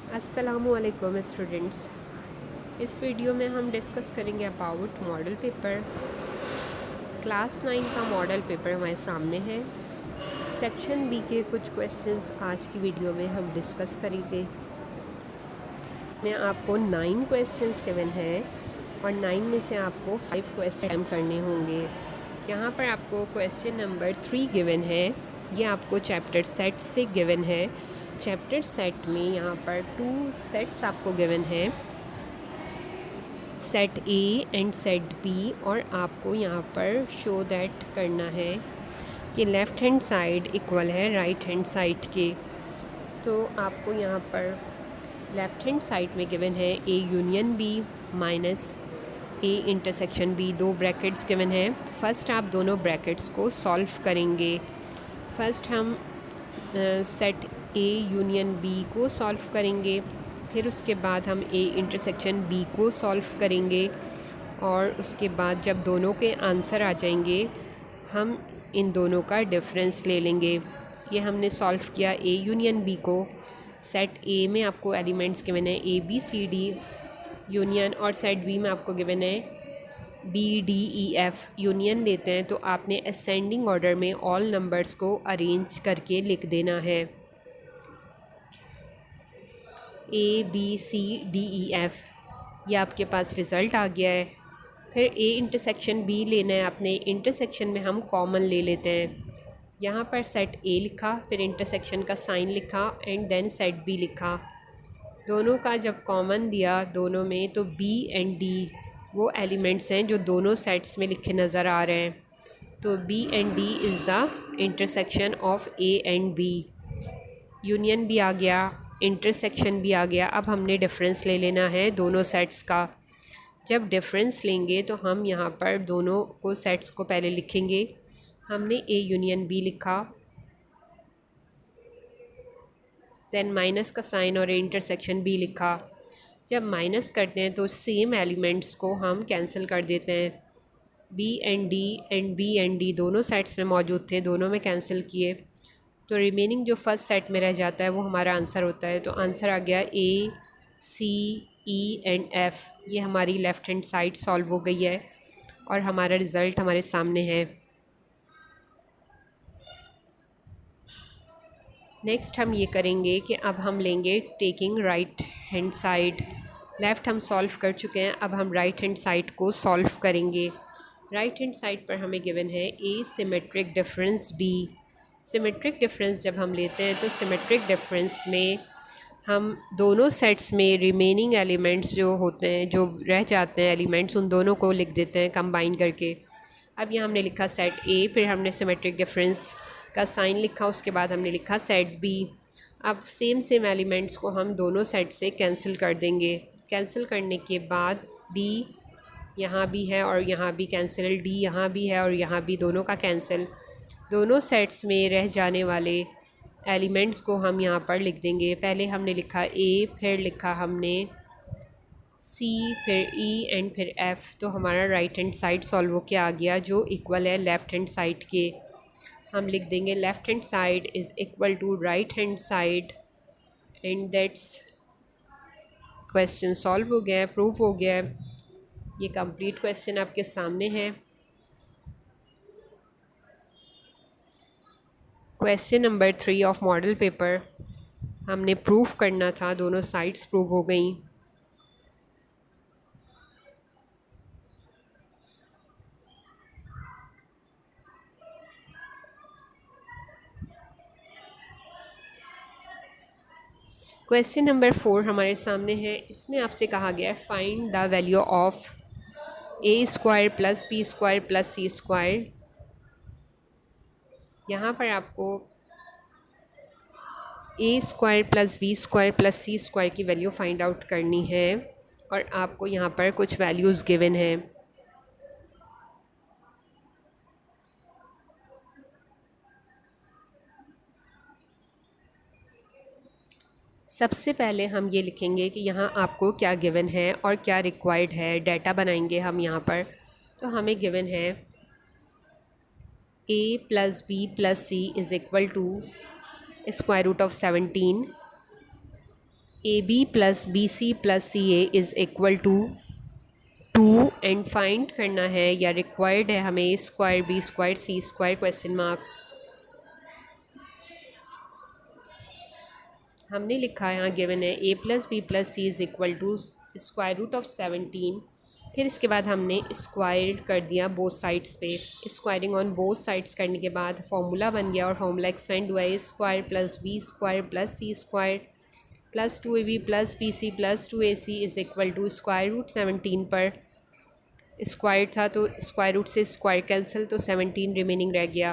अस्सलामुअलैकुम स्टूडेंट्स। इस वीडियो में हम डिस्कस करेंगे अबाउट मॉडल पेपर। क्लास 9 का मॉडल पेपर हमारे सामने है। सेक्शन बी के कुछ क्वेश्चंस आज की वीडियो में हम डिस्कस करेंगे। में आपको 9 क्वेश्चंस गिवन है और 9 में से आपको 5 क्वेश्चन करने होंगे। यहाँ पर आपको क्वेश्चन नंबर 3 गिवन है। ये आपको चैप्टर सेट से गिवन है। चैप्टर सेट में यहाँ पर 2 सेट्स आपको गिवन है, set A and set B, और आपको यहाँ पर शो दैट करना है कि लेफ़्ट हैंड साइड इक्वल है राइट हैंड साइड के। तो आपको यहाँ पर लेफ़्ट हैंड साइड में गिवन है A union B minus A intersection B, 2 brackets given है। फर्स्ट आप दोनों ब्रैकेट्स को सॉल्व करेंगे। फर्स्ट हम सेट ए यूनियन बी को सॉल्व करेंगे, फिर उसके बाद हम ए इंटरसेक्शन बी को सॉल्व करेंगे, और उसके बाद जब दोनों के आंसर आ जाएंगे हम इन दोनों का डिफरेंस ले लेंगे। ये हमने सॉल्व किया ए यूनियन बी को। सेट ए में आपको एलिमेंट्स गिवन है A B C D union, और सेट बी में आपको गिवन है B D E F union लेते हैं। तो आपने असेंडिंग ऑर्डर में ऑल नंबर्स को अरेंज करके लिख देना है, A B C D E F. ये आपके पास रिज़ल्ट आ गया है। फिर ए इंटरसेक्शन बी लेना है आपने। इंटरसेक्शन में हम कॉमन ले लेते हैं। यहाँ पर सेट ए लिखा, फिर इंटरसेक्शन का साइन लिखा एंड देन सेट बी लिखा। दोनों का जब कॉमन दिया दोनों में, तो बी एंड डी वो एलिमेंट्स हैं जो दोनों सेट्स में लिखे नज़र आ रहे हैं। तो B and D is the intersection of A and B. Union भी आ गया, इंटरसेक्शन भी आ गया। अब हमने डिफरेंस ले लेना है दोनों सेट्स का। जब डिफरेंस लेंगे तो हम यहाँ पर दोनों को सेट्स को पहले लिखेंगे। हमने ए यूनियन बी लिखा, देन माइनस का साइन और इंटरसेक्शन बी लिखा। जब माइनस करते हैं तो सेम एलिमेंट्स को हम कैंसिल कर देते हैं। B and B and D दोनों सेट्स में मौजूद थे, दोनों में कैंसिल किए, तो रिमेनिंग जो फर्स्ट सेट में रह जाता है वो हमारा आंसर होता है। तो आंसर आ गया ए सी ई एंड एफ़। ये हमारी लेफ़्ट हैंड साइड सॉल्व हो गई है और हमारा रिज़ल्ट हमारे सामने है। नेक्स्ट हम ये करेंगे कि अब हम लेंगे taking right hand side. Left हम सॉल्व कर चुके हैं, अब हम राइट हैंड साइड को सॉल्व करेंगे। राइट हैंड साइड पर हमें गिवन है A symmetric difference B. Symmetric difference जब हम लेते हैं तो सिमेट्रिक डिफरेंस में हम दोनों सेट्स में रिमेनिंग एलिमेंट्स जो होते हैं, जो रह जाते हैं एलिमेंट्स, उन दोनों को लिख देते हैं कंबाइन करके। अब यहाँ हमने लिखा सेट ए, फिर हमने सिमेट्रिक डिफरेंस का साइन लिखा, उसके बाद हमने लिखा सेट बी। अब सेम एलिमेंट्स को हम दोनों सेट से कैंसिल कर देंगे। कैंसिल करने के बाद बी यहाँ भी है और यहाँ भी कैंसिल, डी यहाँ भी है और यहाँ भी, दोनों का कैंसिल। दोनों सेट्स में रह जाने वाले एलिमेंट्स को हम यहाँ पर लिख देंगे। पहले हमने लिखा ए, फिर लिखा हमने सी, फिर ई एंड फिर एफ़। तो हमारा राइट हैंड साइड सॉल्व हो के आ गया जो इक्वल है लेफ़्ट हैंड साइड के। हम लिख देंगे left hand side is equal to right hand side, and that's question solve हो गया है, प्रूव हो गया है। ये कंप्लीट क्वेश्चन आपके सामने है। Question number 3 of model paper हमने प्रूफ करना था, दोनों साइड्स प्रूव हो गई। क्वेश्चन नंबर 4 हमारे सामने है। इसमें आपसे कहा गया है find the value of A square plus B square plus C square. यहाँ पर आपको A square plus B square plus C square की वैल्यू फाइंड आउट करनी है, और आपको यहाँ पर कुछ वैल्यूज़ गिवन हैं। सबसे पहले हम ये लिखेंगे कि यहाँ आपको क्या गिवन है और क्या रिक्वायर्ड है। डाटा बनाएंगे हम यहाँ पर। तो हमें गिवन है A plus B plus C is equal to square root of 17। AB plus BC plus CA is equal to 2 and find करना है या रिक्वायर्ड है हमें A square B square C square question mark. हमने लिखा है यहाँ गिवन है A plus B plus C is equal to square root of 17। फिर इसके बाद हमने स्क्वायर कर दिया बोथ साइड्स पे। स्क्वायरिंग ऑन बोथ साइड्स करने के बाद फॉर्मूला बन गया और फॉर्मूला एक्सपेंड हुआ A square plus B square plus C square plus 2AB plus BC plus 2AC is equal to square root 17 पर स्क्वायर था तो स्क्वायर रूट से स्क्वायर कैंसिल तो 17 रिमेनिंग रह गया।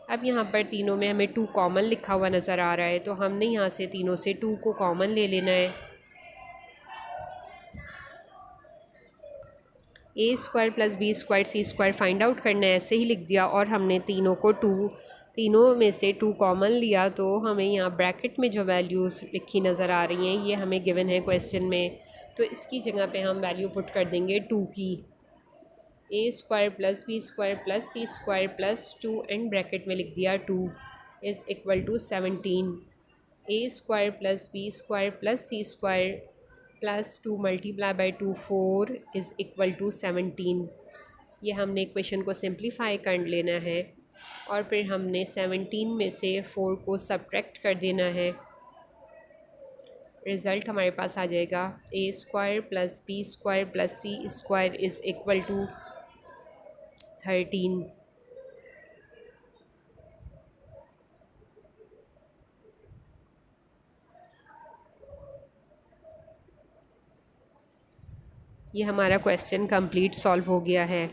अब यहाँ पर तीनों में हमें 2 कॉमन लिखा हुआ नज़र आ रहा है तो हमने यहाँ से तीनों से 2 को कॉमन ले लेना है। A square plus B square C square find out करना है, ऐसे ही लिख दिया और हमने तीनों में से 2 कॉमन लिया तो हमें यहाँ ब्रैकेट में जो वैल्यूज़ लिखी नज़र आ रही हैं ये हमें गिवन है क्वेश्चन में, तो इसकी जगह पे हम वैल्यू पुट कर देंगे 2 की। A square plus B square plus C square plus 2 and bracket में लिख दिया 2 is equal to 17। A square plus B square plus C square plus 2 multiply by 2 4 is equal to 17। ये हमने इक्वेशन को simplify कर लेना है और फिर हमने 17 में से 4 को सब्ट्रैक्ट कर देना है। रिज़ल्ट हमारे पास आ जाएगा A square plus B square plus C square is equal to 13। ये हमारा क्वेश्चन कंप्लीट सॉल्व हो गया है।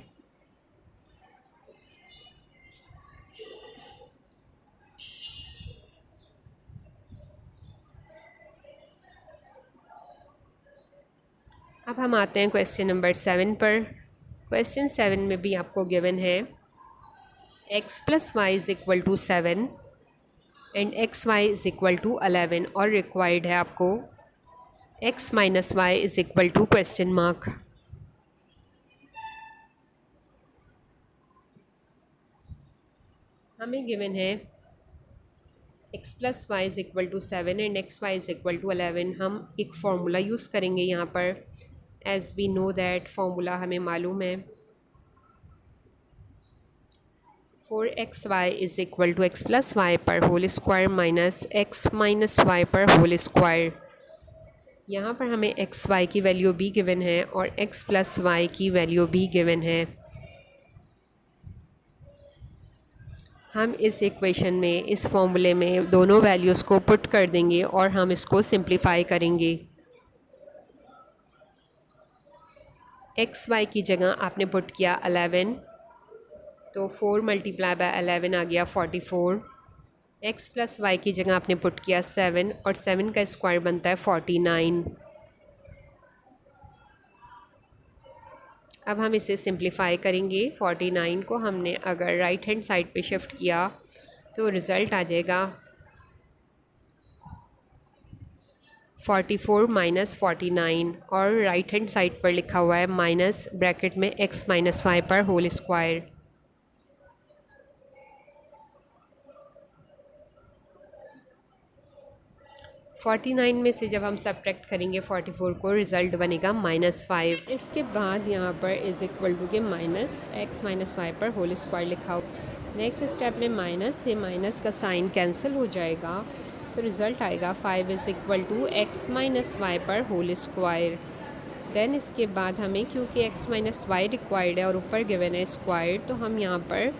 अब हम आते हैं क्वेश्चन नंबर 7 पर। क्वेश्चन 7 में भी आपको गिवन है x plus y is equal to 7 and x y is equal to 11 और रिक्वायर्ड है आपको x minus y is equal to question mark. हमें गिवन है x plus y is equal to 7 and x y is equal to 11। हम एक formula use करेंगे यहाँ पर, as we know that formula हमें मालूम है 4xy is equal to x plus y पर whole square minus x minus y पर होल स्क्वायर। यहाँ पर हमें एक्स वाई की वैल्यू भी गिवन है और एक्स प्लस वाई की वैल्यू भी गिवन है। हम इस इक्वेशन में इस फॉर्मूले में दोनों वैल्यूज़ को पुट कर देंगे और हम इसको सिंप्लीफाई करेंगे। एक्स वाई की जगह आपने पुट किया 11 तो 4 मल्टीप्लाई बाय 11 आ गया 44। एक्स प्लस वाई की जगह आपने पुट किया 7 और 7 का स्क्वायर बनता है 49। अब हम इसे सिंप्लीफाई करेंगे। 49 को हमने अगर राइट हैंड साइड पे शिफ्ट किया तो रिज़ल्ट आ जाएगा 44 माइनस 49 और राइट हैंड साइड पर लिखा हुआ है माइनस ब्रैकेट में x माइनस वाई पर होल स्क्वायर। -49 में से जब हम सब्ट्रैक्ट करेंगे 44 को रिज़ल्ट बनेगा -5। इसके बाद यहाँ पर इज़ इक्वल टू के माइनस एक्स माइनस वाई पर होल स्क्वायर लिखा हो। नेक्स्ट स्टेप में माइनस से माइनस का साइन कैंसिल हो जाएगा तो रिज़ल्ट आएगा 5 is equal to x minus y पर होल स्क्वायर। देन इसके बाद हमें क्योंकि एक्स माइनस वाई रिक्वायर्ड है और ऊपर गिवन है स्क्वायर तो हम यहाँ पर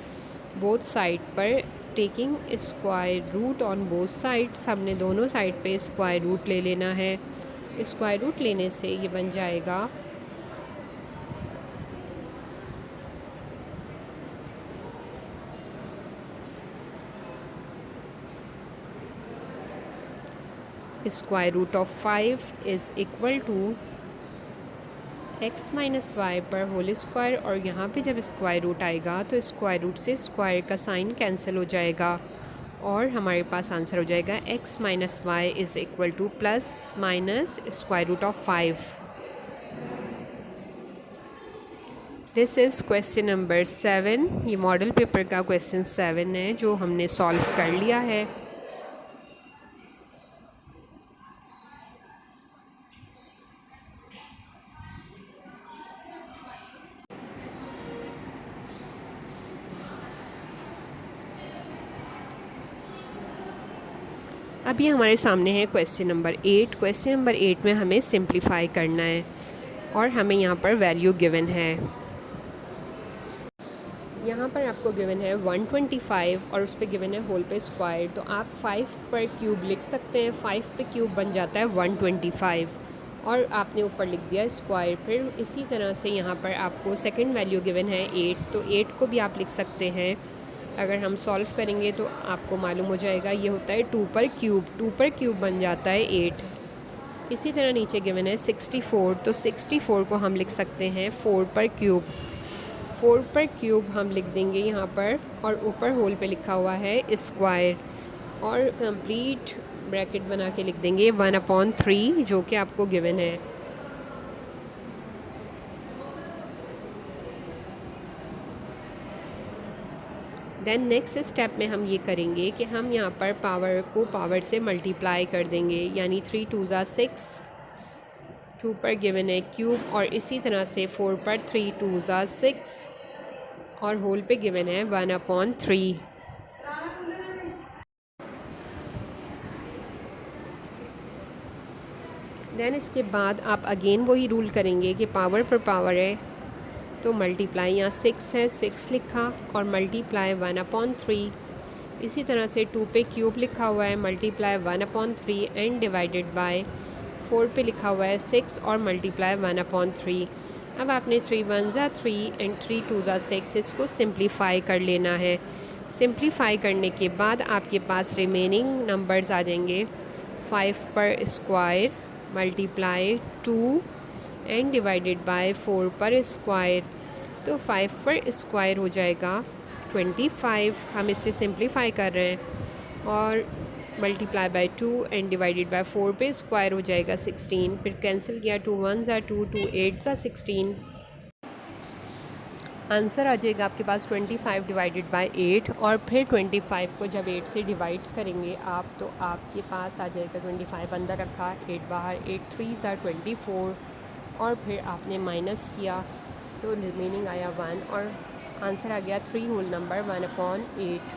बोथ साइड पर taking square root on both sides हमने दोनों साइड पे स्क्वायर रूट ले लेना है। स्क्वायर रूट लेने से ये बन जाएगा square root of 5 is equal to x minus y पर होल स्क्वायर और यहाँ पे जब स्क्वायर रूट आएगा तो स्क्वायर रूट से स्क्वायर का साइन कैंसिल हो जाएगा और हमारे पास आंसर हो जाएगा x minus y is equal to plus minus square root of 5। This is question number 7। ये मॉडल पेपर का क्वेश्चन 7 है जो हमने सॉल्व कर लिया है। अब ये हमारे सामने है क्वेश्चन नंबर 8। क्वेश्चन नंबर 8 में हमें सिंप्लीफाई करना है और हमें यहाँ पर वैल्यू गिवन है। यहाँ पर आपको गिवन है 125 और उस पर गिवन है होल पे स्क्वायर। तो आप 5 पर क्यूब लिख सकते हैं। 5 पे क्यूब बन जाता है 125 और आपने ऊपर लिख दिया स्क्वायर। फिर इसी तरह से यहाँ पर आपको सेकंड वैल्यू गिवन है 8, तो 8 को भी आप लिख सकते हैं। अगर हम सॉल्व करेंगे तो आपको मालूम हो जाएगा ये होता है 2 पर क्यूब। 2 पर क्यूब बन जाता है 8। इसी तरह नीचे गिवन है 64, तो 64 को हम लिख सकते हैं 4 पर क्यूब। 4 पर क्यूब हम लिख देंगे यहाँ पर और ऊपर होल पे लिखा हुआ है स्क्वायर और कंप्लीट ब्रैकेट बना के लिख देंगे 1/3 जो कि आपको गिवन है। देन नेक्स्ट स्टेप में हम ये करेंगे कि हम यहाँ पर पावर को पावर से मल्टीप्लाई कर देंगे, यानी 3 2 6, 2 पर गिवन है क्यूब और इसी तरह से 4 पर 3 2 6 और होल पे गिवन है 1/3। देन इसके बाद आप अगेन वही रूल करेंगे कि पावर पर पावर है तो मल्टीप्लाई, यहाँ 6 है 6 लिखा और मल्टीप्लाई 1/3। इसी तरह से 2 पे क्यूब लिखा हुआ है, मल्टीप्लाई 1/3 एंड डिवाइडेड बाय 4 पे लिखा हुआ है 6 और मल्टीप्लाई 1/3। अब आपने 3 1 ज़ा 3 एंड 3 2 ज़ा 6 इसको सिंप्लीफाई कर लेना है। सिंप्लीफाई करने के बाद आपके पास रिमेनिंग नंबर्स आ जाएंगे 5 पर square multiply 2 and divided by 4 पर स्क्वायर। तो 5 पर स्क्वायर हो जाएगा 25, हम इससे सिंप्लीफाई कर रहे हैं, और multiply by 2 and divided by 4 पे स्क्वायर हो जाएगा 16। फिर कैंसिल किया 2 1 ज़ा 2 2 8 ज़ा 16। आंसर आ जाएगा आपके पास 25 डिवाइडेड बाय 8 और फिर 25 को जब 8 से डिवाइड करेंगे आप तो आपके पास आ जाएगा 25 अंदर रखा 8 बाहर, 8 3 ज़ा 24 और फिर आपने माइनस किया तो रिमेनिंग आया 1 और आंसर आ गया 3 होल नंबर 1/8।